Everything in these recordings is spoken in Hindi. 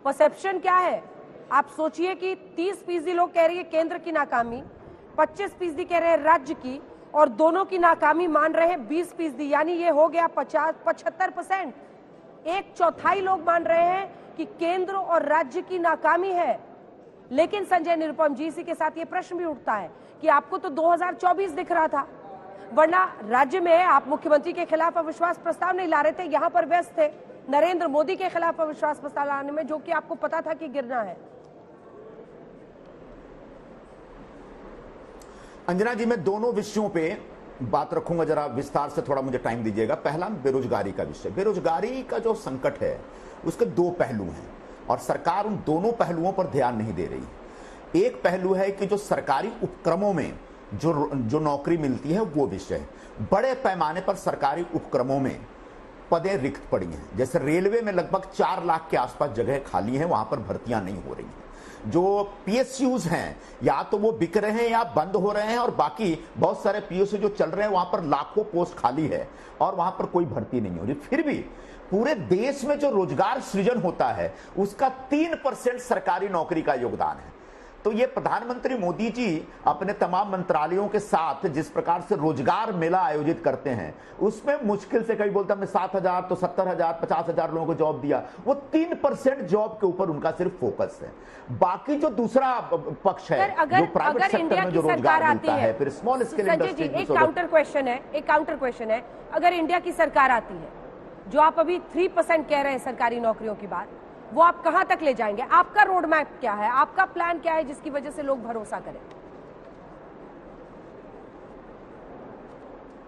परसेप्शन क्या है? आप सोचिए कि 30% लोग कह रही है केंद्र की नाकामी, 25% कह रहे हैं राज्य की, और दोनों की नाकामी मान रहे हैं 20%, यानी ये हो गया 75%। 1/4 लोग मान रहे हैं कि केंद्र और राज्य की नाकामी है। लेकिन संजय निरुपम जी, इसी के साथ ये प्रश्न भी उठता है कि आपको तो 2024 दिख रहा था, वरना राज्य में आप मुख्यमंत्री के खिलाफ अविश्वास प्रस्ताव नहीं ला रहे थे, यहां पर व्यस्त थे नरेंद्र मोदी के खिलाफ अविश्वास प्रस्ताव लाने में, जो कि आपको पता था कि गिरना है। अंजना जी, मैं दोनों विषयों पे बात रखूंगा, जरा विस्तार से थोड़ा मुझे टाइम दीजिएगा। पहला बेरोजगारी का विषय। बेरोजगारी का जो संकट है उसके दो पहलू हैं और सरकार उन दोनों पहलुओं पर ध्यान नहीं दे रही। एक पहलू है कि जो सरकारी उपक्रमों में जो नौकरी मिलती है वो विषय, बड़े पैमाने पर सरकारी उपक्रमों में पदें रिक्त पड़ी हैं। जैसे रेलवे में लगभग 4 लाख के आसपास जगह खाली हैं, वहां पर भर्तियां नहीं हो रही हैं। जो पीएसयूज हैं या तो वो बिक रहे हैं या बंद हो रहे हैं, और बाकी बहुत सारे पीएसयू जो चल रहे हैं वहां पर लाखों पोस्ट खाली है और वहां पर कोई भर्ती नहीं हो रही। फिर भी पूरे देश में जो रोजगार सृजन होता है उसका 3% सरकारी नौकरी का योगदान है। तो ये प्रधानमंत्री मोदी जी अपने तमाम मंत्रालयों के साथ जिस प्रकार से रोजगार मेला आयोजित करते हैं उसमें मुश्किल से, कई बोलते हमने 7,000 तो 70,000 50,000 लोगों को जॉब दिया, वो 3% जॉब के ऊपर उनका सिर्फ फोकस है। बाकी जो दूसरा पक्ष है जो प्राइवेट सेक्टर में जो रोजगार मिलता है, फिर स्मॉल स्केल इंडस्ट्री। एक काउंटर क्वेश्चन है, अगर इंडिया की सरकार आती है, जो आप अभी 3% कह रहे हैं सरकारी नौकरियों की बात, वो आप कहां तक ले जाएंगे? आपका रोड मैप क्या है, आपका प्लान क्या है जिसकी वजह से लोग भरोसा करें?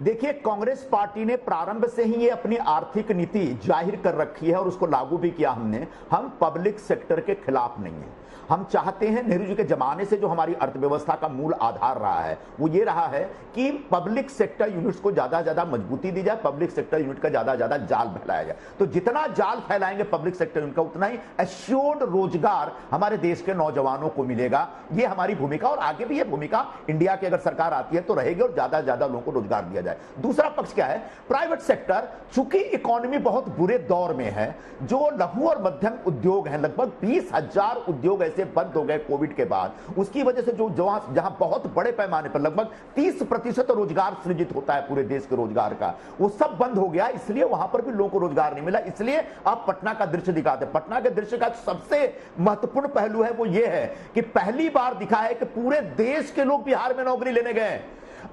देखिए, कांग्रेस पार्टी ने प्रारंभ से ही ये अपनी आर्थिक नीति जाहिर कर रखी है और उसको लागू भी किया हमने। हम पब्लिक सेक्टर के खिलाफ नहीं है। हम चाहते हैं, नेहरू जी के जमाने से जो हमारी अर्थव्यवस्था का मूल आधार रहा है वो ये रहा है कि पब्लिक सेक्टर यूनिट्स को ज्यादा ज्यादा मजबूती दी जाए, पब्लिक सेक्टर यूनिट का ज्यादा ज्यादा जाल फैलाया जाए। तो जितना जाल फैलाएंगे पब्लिक सेक्टर यूनिट का, उतना ही एश्योर्ड रोजगार हमारे देश के नौजवानों को मिलेगा। ये हमारी भूमिका, और आगे भी ये भूमिका इंडिया की अगर सरकार आती है तो रहेगी और ज्यादा ज्यादा लोगों को रोजगार दिया जाए। दूसरा पक्ष क्या है? Private sector. चूंकि इकोनॉमी बहुत बुरे दौर में है, जो लघु और मध्यम उद्योग हैं, लगभग 20,000 उद्योग ऐसे बंद हो गए कोविड के बाद। उसकी वजह से जो जहां बहुत बड़े पैमाने पर लगभग 30% रोजगार सृजित होता है पूरे देश के रोजगार का, वो सब बंद हो गया। इसलिए वहां पर भी लोगों को रोजगार नहीं मिला। इसलिए आप पटना का दृश्य दिखाते हैं। पटना के दृश्य का सबसे महत्वपूर्ण पहलू है वो ये है कि पहली बार दिखा है कि पूरे देश के लोग बिहार में नौकरी लेने गए।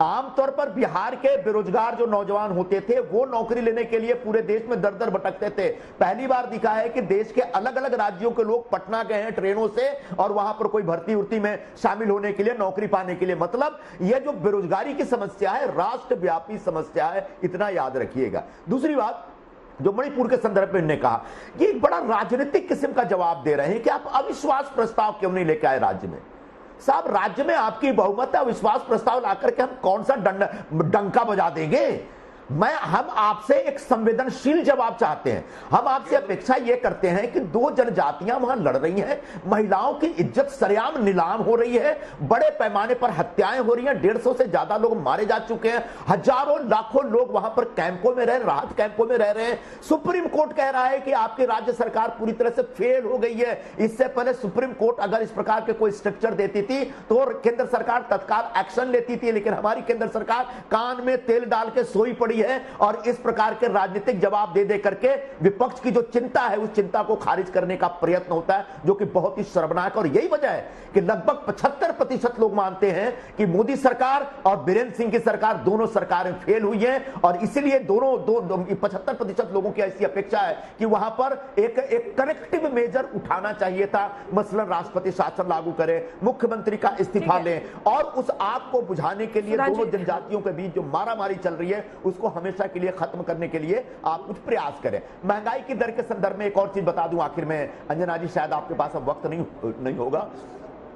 आमतौर पर बिहार के बेरोजगार जो नौजवान होते थे वो नौकरी लेने के लिए पूरे देश में दर दर भटकते थे। पहली बार दिखा है कि देश के अलग अलग राज्यों के लोग पटना गए हैं ट्रेनों से, और वहां पर कोई भर्ती उर्ती में शामिल होने के लिए, नौकरी पाने के लिए। मतलब यह जो बेरोजगारी की समस्या है राष्ट्रव्यापी समस्या है, इतना याद रखिएगा। दूसरी बात जो मणिपुर के संदर्भ में इन्होंने कहा, ये एक बड़ा राजनीतिक किस्म का जवाब दे रहे हैं कि आप अविश्वास प्रस्ताव क्यों नहीं लेके आए राज्य में। साहब, राज्य में आपकी बहुमत है, विश्वास प्रस्ताव लाकर के हम कौन सा डंका बजा देंगे? हम आपसे एक संवेदनशील जवाब चाहते हैं। हम आपसे अपेक्षा यह करते हैं कि दो जनजातियां वहां लड़ रही हैं, महिलाओं की इज्जत सरेआम नीलाम हो रही है, बड़े पैमाने पर हत्याएं हो रही हैं, 150 से ज्यादा लोग मारे जा चुके हैं, हजारों लाखों लोग वहां पर कैंपों में रह, राहत कैंपों में रह रहे हैं। सुप्रीम कोर्ट कह रहा है कि आपकी राज्य सरकार पूरी तरह से फेल हो गई है। इससे पहले सुप्रीम कोर्ट अगर इस प्रकार के कोई स्ट्रक्चर देती थी तो केंद्र सरकार तत्काल एक्शन लेती थी, लेकिन हमारी केंद्र सरकार कान में तेल डाल के सोई पड़ी है और इस प्रकार के राजनीतिक जवाब दे दे करके विपक्ष की जो चिंता है उस चिंता को खारिज करने का प्रयत्न होता है, जो कि बहुत ही शर्मनाक। और यही वजह है कि लगभग 75% लोग मानते हैं कि मोदी सरकार और बीरेंद्र सिंह की सरकार, दोनों सरकारें फेल हुई हैं, और इसीलिए दोनों 75% लोगों की ऐसी अपेक्षा है कि वहां पर एक करेक्टिव मेजर उठाना चाहिए था। मसलन राष्ट्रपति शासन लागू करें, मुख्यमंत्री का इस्तीफा लें, और उस आग को बुझाने के लिए दोनों जनजातियों के बीच जो मारामारी चल रही है उसको हमेशा के लिए खत्म करने के लिए आप कुछ प्रयास करें। महंगाई की दर के संदर्भ में एक और चीज बता दूं आखिर में, अंजना जी, शायद आपके पास अब वक्त नहीं होगा।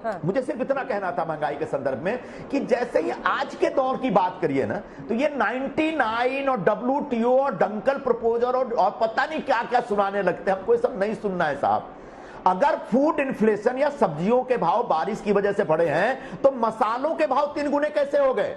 हाँ। मुझे सिर्फ इतना कहना था महंगाई के संदर्भ में कि जैसे ही आज के दौर की बात करिए ना, तो ये 99 और WTO और डंकल प्रपोजल और पता नहीं क्या क्या सुनाने लगते हैं। हमको ये सब नहीं सुनना है साहब। अगर फूड इन्फ्लेशन या सब्जियों के भाव बारिश की वजह से बढ़े हैं तो मसालों के भाव 3 गुने कैसे हो गए?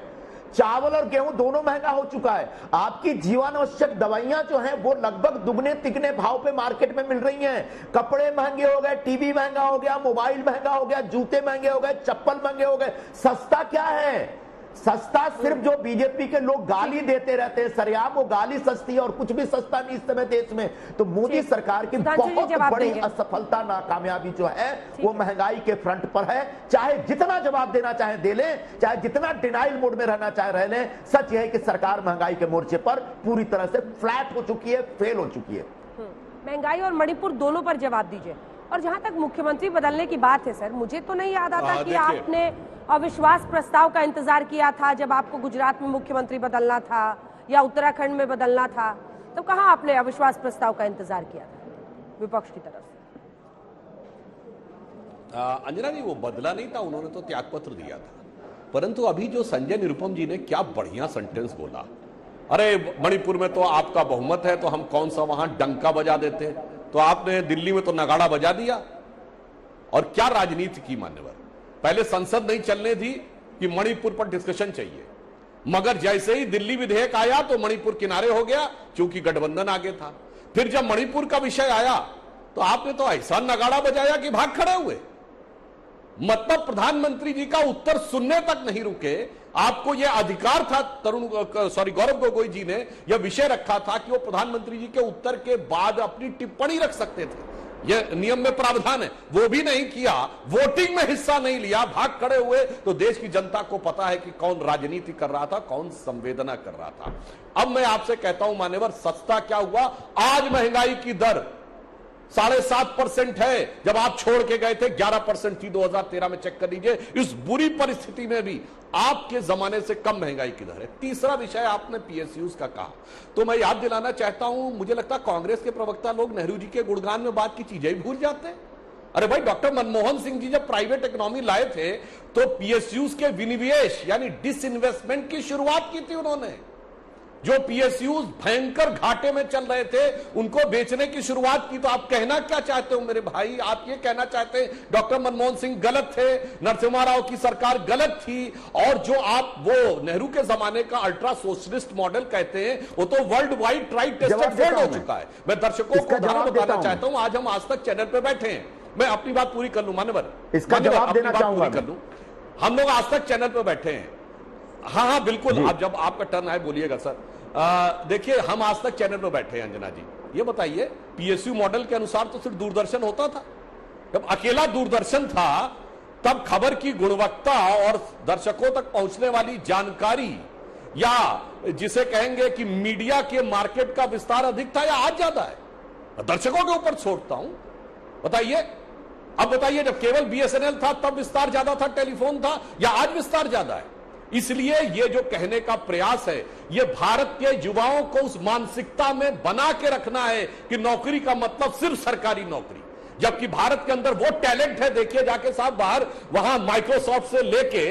चावल और गेहूं दोनों महंगा हो चुका है। आपकी जीवनावश्यक दवाइयां जो हैं वो लगभग दुगने तिगने भाव पे मार्केट में मिल रही हैं। कपड़े महंगे हो गए, टीवी महंगा हो गया, मोबाइल महंगा हो गया, जूते महंगे हो गए, चप्पल महंगे हो गए। सस्ता क्या है? सस्ता सिर्फ जो बीजेपी के लोग गाली देते रहते हैं सरेआम, वो गाली सस्ती है और कुछ भी सस्ता नहीं इस समय देश में। तो मोदी सरकार की बहुत बड़ी असफलता, नाकामयाबी जो है वो महंगाई के फ्रंट पर है। चाहे जितना जवाब देना चाहे दे लें, चाहे जितना डिनाइल मोड में रहना चाहे रह लें, सच है कि सरकार महंगाई के मोर्चे पर पूरी तरह से फ्लैट हो चुकी है, फेल हो चुकी है। महंगाई और मणिपुर दोनों पर जवाब दीजिए। और जहां तक मुख्यमंत्री बदलने की बात है सर, मुझे तो नहीं याद आता कि आपने अविश्वास प्रस्ताव का इंतजार किया था जब आपको गुजरात में मुख्यमंत्री बदलना था या उत्तराखंड में बदलना था, तो कहां आपने अविश्वास प्रस्ताव का इंतजार किया था विपक्ष की तरफ से? अंजना जी, वो बदला नहीं था, उन्होंने तो त्यागपत्र दिया था। परंतु अभी जो संजय निरुपम जी ने क्या बढ़िया सेंटेंस बोला, अरे मणिपुर में तो आपका बहुमत है तो हम कौन सा वहां डंका बजा देते, तो आपने दिल्ली में तो नगाड़ा बजा दिया। और क्या राजनीति की मान्यवर, पहले संसद नहीं चलने दी कि मणिपुर पर डिस्कशन चाहिए, मगर जैसे ही दिल्ली विधेयक आया तो मणिपुर किनारे हो गया क्योंकि गठबंधन आगे था। फिर जब मणिपुर का विषय आया तो आपने तो ऐसा नगाड़ा बजाया कि भाग खड़े हुए। मतलब प्रधानमंत्री जी का उत्तर सुनने तक नहीं रुके। आपको यह अधिकार था, गौरव गोगोई जी ने यह विषय रखा था कि वो प्रधानमंत्री जी के उत्तर के बाद अपनी टिप्पणी रख सकते थे, यह नियम में प्रावधान है, वो भी नहीं किया, वोटिंग में हिस्सा नहीं लिया, भाग खड़े हुए। तो देश की जनता को पता है कि कौन राजनीति कर रहा था, कौन संवेदना कर रहा था। अब मैं आपसे कहता हूं मान्यवर, सस्ता क्या हुआ? आज महंगाई की दर 7.5% है, जब आप छोड़ के गए थे 11% थी 2013 में, चेक कर लीजिए। इस बुरी परिस्थिति में भी आपके जमाने से कम महंगाई की दर है। तीसरा विषय आपने पीएसयूज का कहा, तो मैं याद दिलाना चाहता हूं, मुझे लगता है कांग्रेस के प्रवक्ता लोग नेहरू जी के गुणगान में बात की चीजें भूल जाते हैं। अरे भाई, डॉक्टर मनमोहन सिंह जी जब प्राइवेट इकोनॉमी लाए थे तो पीएसयूज के विनिवेश यानी डिसइन्वेस्टमेंट की शुरुआत की थी उन्होंने। जो पीएसयूज भयंकर घाटे में चल रहे थे उनको बेचने की शुरुआत की। तो आप कहना क्या चाहते हो मेरे भाई? आप ये कहना चाहते हैं डॉक्टर मनमोहन सिंह गलत थे, नरसिम्हा राव की सरकार गलत थी, और जो आप वो नेहरू के जमाने का अल्ट्रा सोशलिस्ट मॉडल कहते हैं वो तो world wide try tested failed हो चुका है। मैं दर्शकों को बताना चाहता हूं, आज हम आज तक चैनल पर बैठे हैं, मैं अपनी बात पूरी कर लूं मान्यवर, इसका जवाब देना चाहूंगा कर लूं। हम लोग आज तक चैनल पर बैठे हैं। हाँ बिल्कुल, आप जब आपका टर्न आए बोलिएगा सर। देखिए, हम आज तक चैनल पर बैठे हैं। अंजना जी, ये बताइए, पीएसयू मॉडल के अनुसार तो सिर्फ दूरदर्शन होता था। जब अकेला दूरदर्शन था तब खबर की गुणवत्ता और दर्शकों तक पहुंचने वाली जानकारी, या जिसे कहेंगे कि मीडिया के मार्केट का विस्तार अधिक था या आज ज्यादा है? दर्शकों के ऊपर छोड़ता हूं, बताइए। अब बताइए, जब केवल बीएसएनएल था तब विस्तार ज्यादा था, टेलीफोन था, या आज विस्तार ज्यादा है? इसलिए ये जो कहने का प्रयास है, ये भारत के युवाओं को उस मानसिकता में बना के रखना है कि नौकरी का मतलब सिर्फ सरकारी नौकरी, जबकि भारत के अंदर वो टैलेंट है। देखिए जाके साहब बाहर, वहां माइक्रोसॉफ्ट से लेके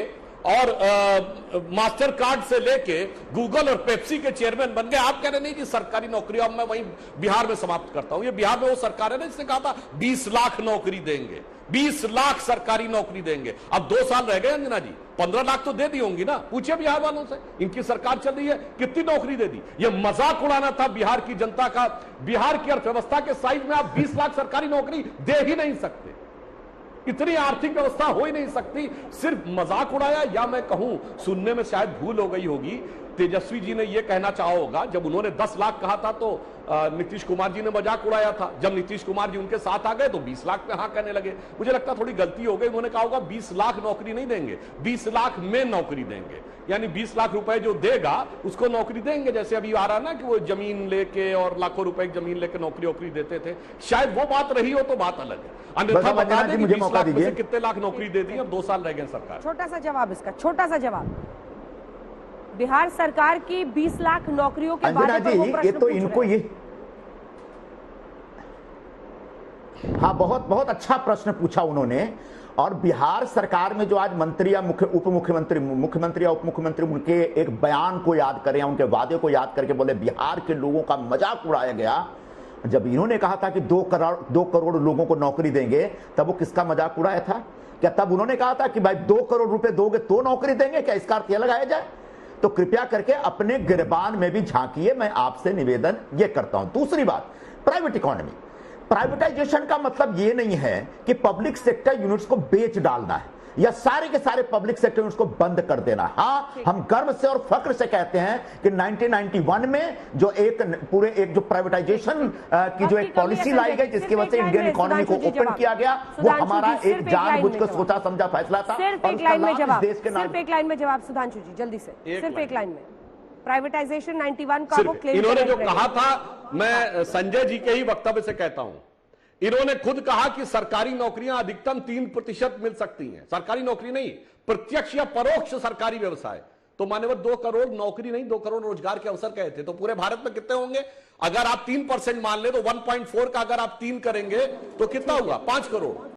और मास्टर कार्ड से लेके गूगल और पेप्सी के चेयरमैन बन गए। आप कह रहे नहीं जी सरकारी नौकरी। अब मैं वहीं बिहार में समाप्त करता हूं। ये बिहार में वो सरकार है ना जिसने कहा था 20 लाख नौकरी देंगे, 20 लाख सरकारी नौकरी देंगे। अब 2 साल रह गए अंजना जी, 15 लाख तो दे दी होंगी ना? पूछिए बिहार वालों से, इनकी सरकार चल रही है, कितनी नौकरी दे दी? ये मजाक उड़ाना था बिहार की जनता का। बिहार की अर्थव्यवस्था के साइज में आप 20 लाख सरकारी नौकरी दे ही नहीं सकते, इतनी आर्थिक व्यवस्था हो ही नहीं सकती। सिर्फ मजाक उड़ाया, या मैं कहूं सुनने में शायद भूल हो गई होगी, तेजस्वी जी ने यह कहना चाहा होगा, जब उन्होंने 10 लाख कहा था तो नीतीश कुमार जी ने मजाक उड़ाया था। जब नीतीश कुमार जी उनके साथ आ गए तो 20 लाख पे हाँ कहने लगे। मुझे लगता थोड़ी गलती हो गई, उन्होंने कहा होगा 20 लाख नौकरी नहीं देंगे, 20 लाख में नौकरी देंगे, यानी 20 लाख रुपए जो देगा उसको नौकरी देंगे। जैसे अभी आ रहा ना कि वो जमीन लेके और लाखों रुपए की जमीन लेके नौकरी देते थे, शायद वो बात रही हो तो बात अलग है। अन्यथा बता दें 20 लाख में से कितने लाख नौकरी दे दी, अब 2 साल रह गए सरकार। छोटा सा जवाब इसका, छोटा सा जवाब। बिहार सरकार की 20 लाख नौकरियों के बारे में वो प्रश्न ये तो इनको ये हाँ बहुत अच्छा प्रश्न पूछा उन्होंने। और बिहार सरकार में जो आज मंत्री या उप मुख्यमंत्री, मुख्यमंत्री या उप मुख्यमंत्री, उनके एक बयान को याद करें या उनके वादे को याद करके बोले बिहार के लोगों का मजाक उड़ाया गया। जब इन्होंने कहा था कि 2 करोड़ लोगों को नौकरी देंगे, तब वो किसका मजाक उड़ाया था? क्या तब उन्होंने कहा था कि भाई 2 करोड़ रुपए दोगे तो नौकरी देंगे? क्या इसका अर्थ यह लगाया जाए? तो कृपया करके अपने गिरबान में भी झांकिए, मैं आपसे निवेदन ये करता हूं। दूसरी बात, प्राइवेट इकोनॉमी, प्राइवेटाइजेशन का मतलब ये नहीं है कि पब्लिक सेक्टर यूनिट्स को बेच डालना है या सारे के सारे पब्लिक सेक्टर यूनिट्स को बंद कर देना। हाँ, हम गर्व से और फख्र से कहते हैं कि 1991 में जो एक जो प्राइवेटाइजेशन की जो एक पॉलिसी लाई गई, जिसकी वजह से इंडियन इकोनॉमी को ओपन किया गया, वो हमारा एक जानबूझकर सोचा समझा फैसला था। सिर्फ एक लाइन में जवाब, सिर्फ एक लाइन में जवाब सुधांशु जी, जल्दी से, सिर्फ एक लाइन में। प्राइवेटाइजेशन 91 का वो क्लेम इन्होंने जो कहा था, मैं संजय जी के ही वक्तव्य से कहता हूं, इन्होंने खुद कहा कि सरकारी नौकरियां अधिकतम 3% मिल सकती हैं। सरकारी नौकरी नहीं, प्रत्यक्ष या परोक्ष सरकारी व्यवसाय। तो मान्यवर 2 करोड़ नौकरी नहीं, 2 करोड़ रोजगार के अवसर कहे थे। तो पूरे भारत में कितने होंगे? अगर आप 3% मान ले तो 1.4 का अगर आप 3 करेंगे तो कितना हुआ? 5 करोड़।